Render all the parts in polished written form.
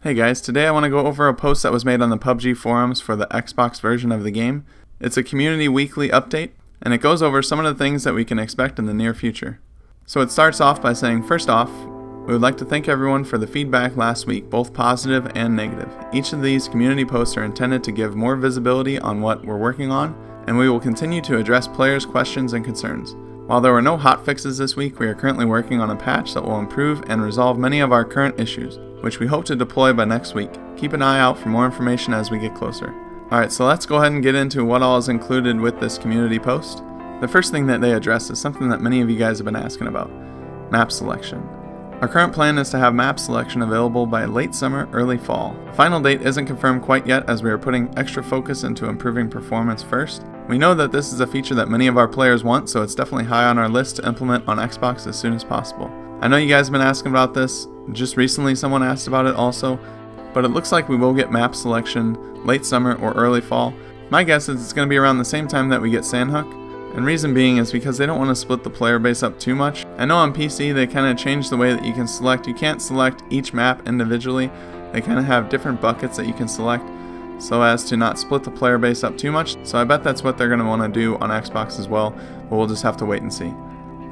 Hey guys, today I want to go over a post that was made on the PUBG Forums for the Xbox version of the game. It's a community weekly update, and it goes over some of the things that we can expect in the near future. So it starts off by saying, first off, we would like to thank everyone for the feedback last week, both positive and negative. Each of these community posts are intended to give more visibility on what we're working on, and we will continue to address players' questions and concerns. While there were no hot fixes this week, we are currently working on a patch that will improve and resolve many of our current issues, which we hope to deploy by next week. Keep an eye out for more information as we get closer. Alright, so let's go ahead and get into what all is included with this community post. The first thing that they address is something that many of you guys have been asking about: map selection. Our current plan is to have map selection available by late summer, early fall. The final date isn't confirmed quite yet, as we are putting extra focus into improving performance first. We know that this is a feature that many of our players want, so it's definitely high on our list to implement on Xbox as soon as possible. I know you guys have been asking about this. Just recently someone asked about it also, but it looks like we will get map selection late summer or early fall. My guess is it's going to be around the same time that we get Sandhook, and reason being is because they don't want to split the player base up too much. I know on PC they kind of changed the way that you can select. You can't select each map individually. They kind of have different buckets that you can select so as to not split the player base up too much. So I bet that's what they're going to want to do on Xbox as well, but we'll just have to wait and see.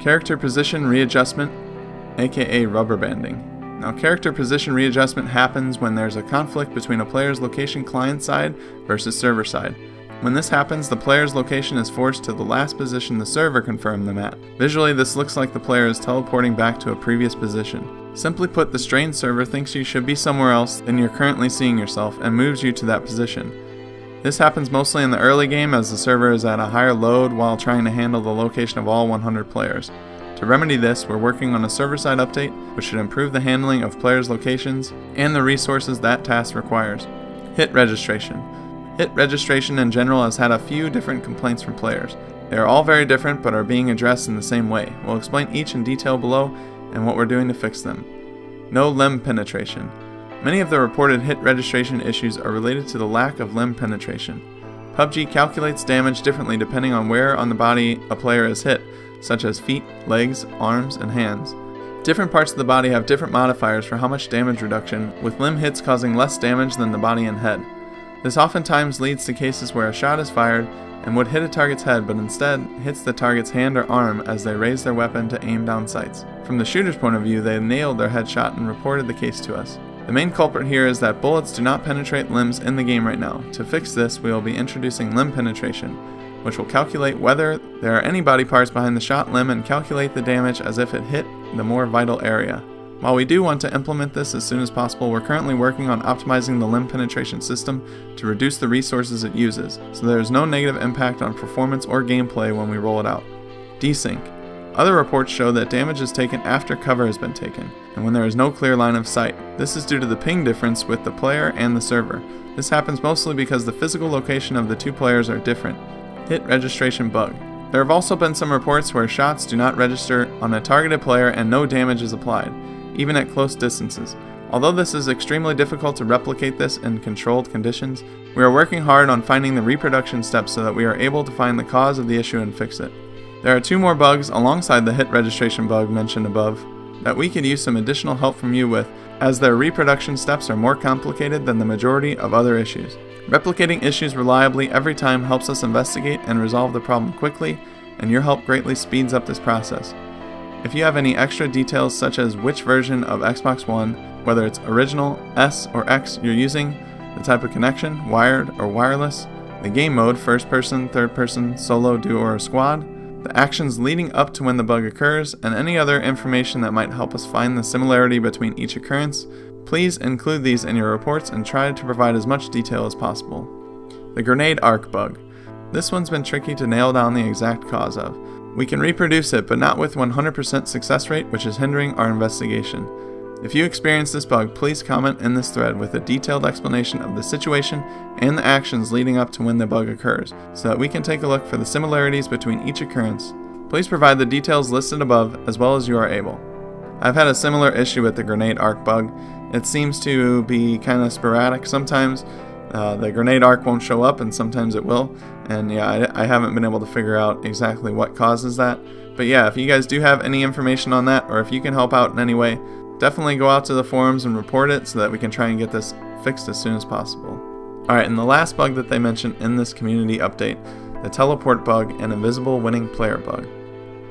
Character position readjustment, aka rubber banding. Now, character position readjustment happens when there's a conflict between a player's location client side versus server side. When this happens, the player's location is forced to the last position the server confirmed them at. Visually, this looks like the player is teleporting back to a previous position. Simply put, the strained server thinks you should be somewhere else than you're currently seeing yourself and moves you to that position. This happens mostly in the early game, as the server is at a higher load while trying to handle the location of all 100 players. To remedy this, we're working on a server-side update which should improve the handling of players' locations and the resources that task requires. Hit registration. Hit registration in general has had a few different complaints from players. They are all very different but are being addressed in the same way. We'll explain each in detail below and what we're doing to fix them. No limb penetration. Many of the reported hit registration issues are related to the lack of limb penetration. PUBG calculates damage differently depending on where on the body a player is hit, such as feet, legs, arms, and hands. Different parts of the body have different modifiers for how much damage reduction, with limb hits causing less damage than the body and head. This oftentimes leads to cases where a shot is fired and would hit a target's head, but instead hits the target's hand or arm as they raise their weapon to aim down sights. From the shooter's point of view, they nailed their headshot and reported the case to us. The main culprit here is that bullets do not penetrate limbs in the game right now. To fix this, we will be introducing limb penetration, which will calculate whether there are any body parts behind the shot limb and calculate the damage as if it hit the more vital area. While we do want to implement this as soon as possible, we're currently working on optimizing the limb penetration system to reduce the resources it uses, so there is no negative impact on performance or gameplay when we roll it out. Desync. Other reports show that damage is taken after cover has been taken, and when there is no clear line of sight. This is due to the ping difference with the player and the server. This happens mostly because the physical location of the two players are different. Hit registration bug. There have also been some reports where shots do not register on a targeted player and no damage is applied, even at close distances. Although this is extremely difficult to replicate this in controlled conditions, we are working hard on finding the reproduction steps so that we are able to find the cause of the issue and fix it. There are two more bugs alongside the hit registration bug mentioned above that we could use some additional help from you with, as their reproduction steps are more complicated than the majority of other issues. Replicating issues reliably every time helps us investigate and resolve the problem quickly, and your help greatly speeds up this process. If you have any extra details such as which version of Xbox One, whether it's original, S, or X you're using, the type of connection, wired or wireless, the game mode, first person, third person, solo, duo, or squad, the actions leading up to when the bug occurs, and any other information that might help us find the similarity between each occurrence, please include these in your reports and try to provide as much detail as possible. The grenade arc bug. This one's been tricky to nail down the exact cause of. We can reproduce it, but not with 100% success rate, which is hindering our investigation. If you experience this bug, please comment in this thread with a detailed explanation of the situation and the actions leading up to when the bug occurs, so that we can take a look for the similarities between each occurrence. Please provide the details listed above as well as you are able. I've had a similar issue with the grenade arc bug. It seems to be kind of sporadic. Sometimes the grenade arc won't show up and sometimes it will, and yeah, I haven't been able to figure out exactly what causes that. But yeah, if you guys do have any information on that, or if you can help out in any way, Definitely go out to the forums and report it so that we can try and get this fixed as soon as possible. Alright, and the last bug that they mentioned in this community update, the teleport bug and invisible winning player bug.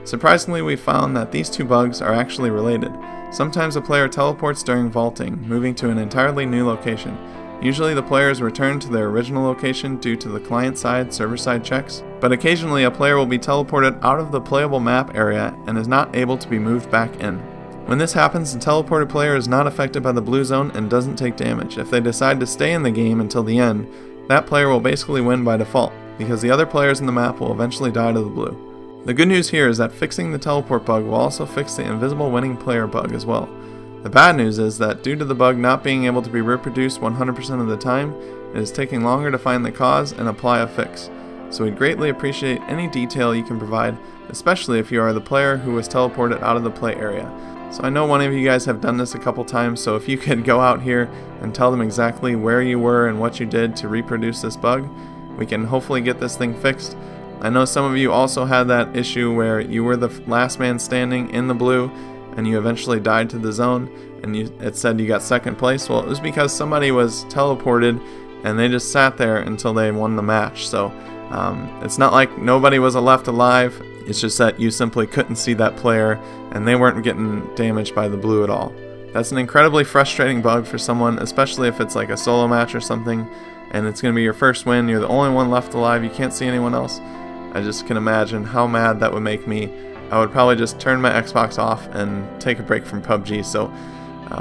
Surprisingly, we found that these two bugs are actually related. Sometimes a player teleports during vaulting, moving to an entirely new location. Usually the players return to their original location due to the client-side, server-side checks, but occasionally a player will be teleported out of the playable map area and is not able to be moved back in. When this happens, the teleported player is not affected by the blue zone and doesn't take damage. If they decide to stay in the game until the end, that player will basically win by default, because the other players in the map will eventually die to the blue. The good news here is that fixing the teleport bug will also fix the invisible winning player bug as well. The bad news is that due to the bug not being able to be reproduced 100% of the time, it is taking longer to find the cause and apply a fix. So we'd greatly appreciate any detail you can provide, especially if you are the player who was teleported out of the play area. So I know one of you guys have done this a couple times, so if you could go out here and tell them exactly where you were and what you did to reproduce this bug, we can hopefully get this thing fixed. I know some of you also had that issue where you were the last man standing in the blue and you eventually died to the zone and it said you got second place. Well, it was because somebody was teleported and they just sat there until they won the match. So it's not like nobody was left alive, it's just that you simply couldn't see that player and they weren't getting damaged by the blue at all. That's an incredibly frustrating bug for someone, especially if it's like a solo match or something and it's going to be your first win, you're the only one left alive, you can't see anyone else. I just can imagine how mad that would make me. I would probably just turn my Xbox off and take a break from PUBG, so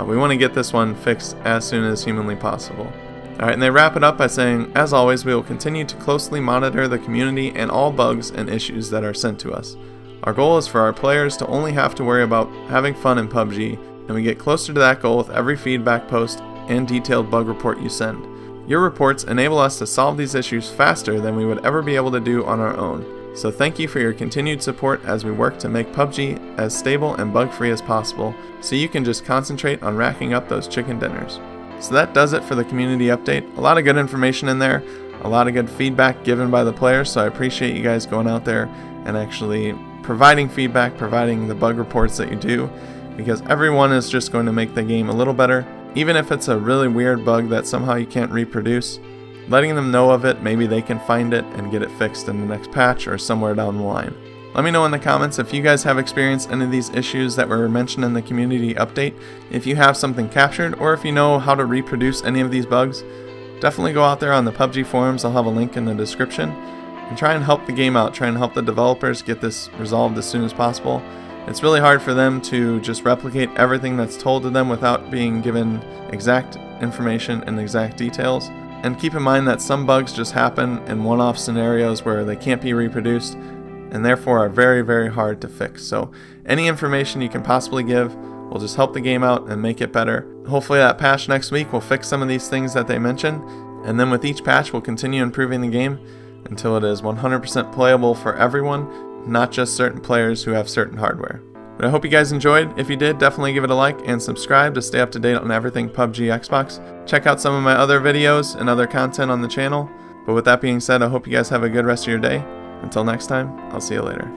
we want to get this one fixed as soon as humanly possible. Alright, and they wrap it up by saying, as always, we will continue to closely monitor the community and all bugs and issues that are sent to us. Our goal is for our players to only have to worry about having fun in PUBG, and we get closer to that goal with every feedback post and detailed bug report you send. Your reports enable us to solve these issues faster than we would ever be able to do on our own. So thank you for your continued support as we work to make PUBG as stable and bug-free as possible, so you can just concentrate on racking up those chicken dinners. So that does it for the community update. A lot of good information in there, a lot of good feedback given by the players, so I appreciate you guys going out there and actually providing feedback, providing the bug reports that you do, because everyone is just going to make the game a little better. Even if it's a really weird bug that somehow you can't reproduce, letting them know of it, maybe they can find it and get it fixed in the next patch or somewhere down the line. Let me know in the comments if you guys have experienced any of these issues that were mentioned in the community update, if you have something captured, or if you know how to reproduce any of these bugs. Definitely go out there on the PUBG forums, I'll have a link in the description, and try and help the game out, try and help the developers get this resolved as soon as possible. It's really hard for them to just replicate everything that's told to them without being given exact information and exact details. And keep in mind that some bugs just happen in one-off scenarios where they can't be reproduced and therefore are very, very hard to fix. So any information you can possibly give will just help the game out and make it better. Hopefully that patch next week will fix some of these things that they mentioned, and then with each patch we'll continue improving the game until it is 100% playable for everyone, not just certain players who have certain hardware. But I hope you guys enjoyed. If you did, definitely give it a like and subscribe to stay up to date on everything PUBG Xbox. Check out some of my other videos and other content on the channel. But with that being said, I hope you guys have a good rest of your day. Until next time, I'll see you later.